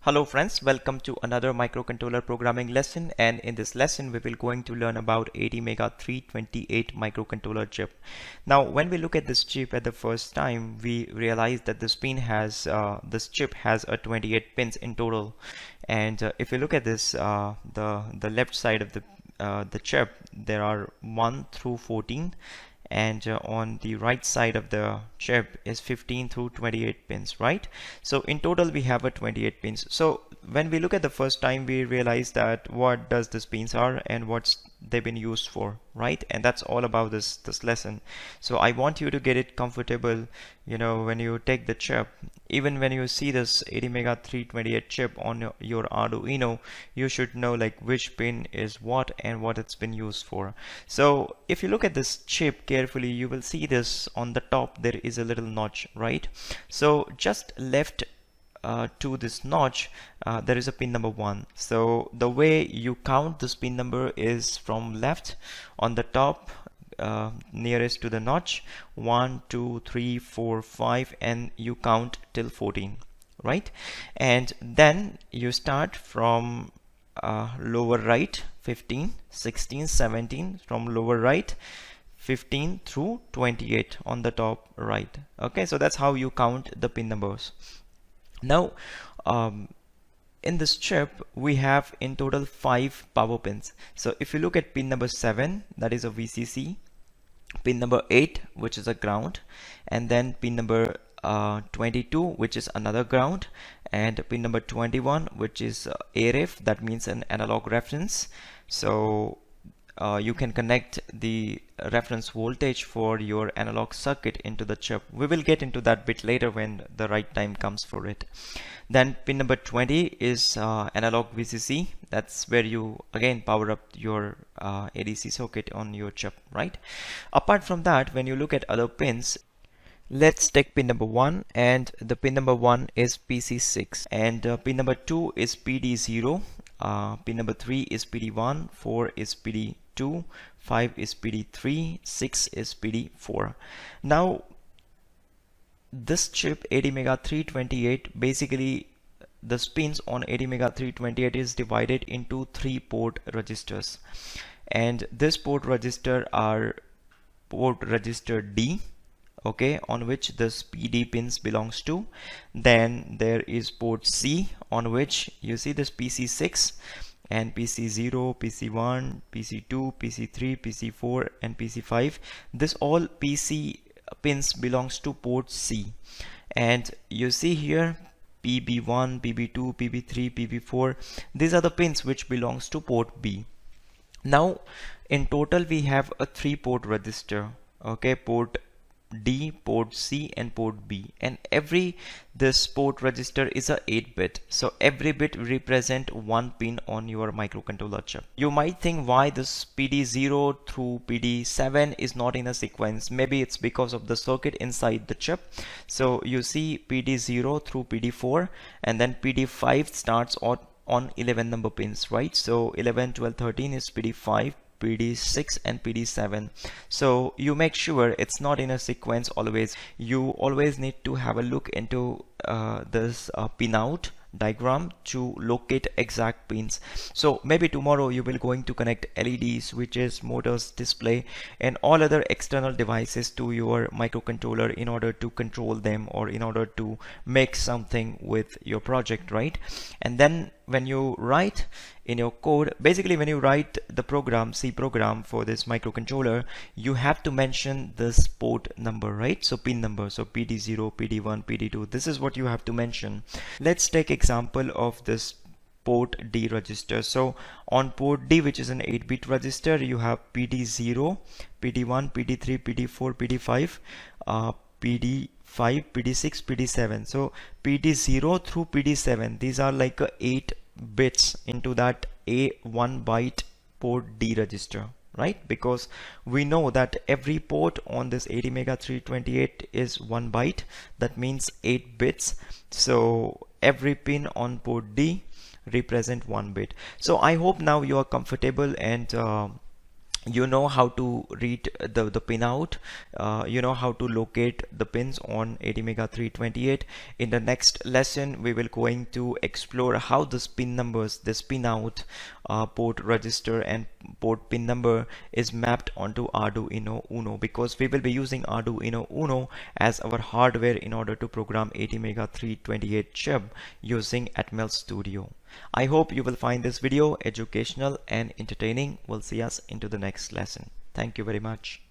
Hello friends, welcome to another microcontroller programming lesson, and in this lesson we will going to learn about ATmega 328 microcontroller chip. Now when we look at this chip at the first time, we realize that this chip has a 28 pins in total. And if you look at this, the left side of the chip, there are 1 through 14, and on the right side of the chip is 15 through 28 pins, right? So in total we have a 28 pins. So when we look at the first time, we realize that what does these pins are and what's they've been used for, right? And that's all about this lesson. So I want you to get it comfortable, when you take the chip. Even when you see this ATmega 328 chip on your Arduino, you should know like which pin is what and what it's been used for. So if you look at this chip carefully, you will see this on the top there is a little notch, right? So just left to this notch, there is a pin number 1. So the way you count this pin number is from left on the top, nearest to the notch, 1 2 3 4 5, and you count till 14, right? And then you start from lower right, 15 16 17, from lower right 15 through 28 on the top right. Okay, so that's how you count the pin numbers. Now in this chip we have in total 5 power pins. So if you look at pin number 7, that is a VCC, pin number 8, which is a ground, and then pin number 22, which is another ground, and pin number 21, which is AREF, that means an analog reference. So you can connect the reference voltage for your analog circuit into the chip. We will get into that bit later when the right time comes for it. Then pin number 20 is analog VCC. That's where you again power up your ADC circuit on your chip, right? Apart from that, when you look at other pins, let's take pin number 1, and the pin number 1 is PC6, and pin number 2 is PD0, pin number 3 is PD1, 4 is PD2, 5 is PD3, 6 is PD4. Now this chip ATmega 328, basically the pins on ATmega 328 is divided into 3 port registers, and this port register are port register D, okay, on which the PD pins belongs to. Then there is port C, on which you see this PC6 and PC0, PC1, PC2, PC3, PC4 and PC5. This all PC pins belongs to port C, and you see here PB1, PB2, PB3, PB4, these are the pins which belongs to port B. Now in total we have a 3 port register, okay, port D, port C and port B, and this port register is a 8-bit, so every bit represent one pin on your microcontroller chip. You might think why this PD0 through PD7 is not in a sequence. Maybe it's because of the circuit inside the chip. So you see PD0 through PD4, and then PD5 starts on 11 number pins, right? So 11, 12, 13 is PD5, PD6 and PD7. So you make sure it's not in a sequence always. You always need to have a look into this pinout diagram to locate exact pins. So maybe tomorrow you will going to connect LEDs, switches, motors, display and all other external devices to your microcontroller in order to control them or in order to make something with your project, right? And then when you write in your code, basically when you write the program, C program for this microcontroller, you have to mention this port number, right? So pin number, so PD0, PD1, PD2, this is what you have to mention. Let's take example of this port D register. So on port D, which is an 8-bit register, you have PD0, PD1, PD3, PD4, PD5, PD5, PD6, PD7. So PD0 through PD7, these are like 8 bits into that a 1 byte port D register, right? Because we know that every port on this ATmega 328 is 1 byte, that means 8 bits. So every pin on port D represent 1 bit. So I hope now you are comfortable and you know how to read the pinout, you know how to locate the pins on ATmega 328. In the next lesson we will going to explore how the pin numbers, this pinout, port register and port pin number is mapped onto Arduino Uno, because we will be using Arduino Uno as our hardware in order to program ATmega 328 chip using Atmel Studio. I hope you will find this video educational and entertaining. We'll see us into the next lesson. Thank you very much.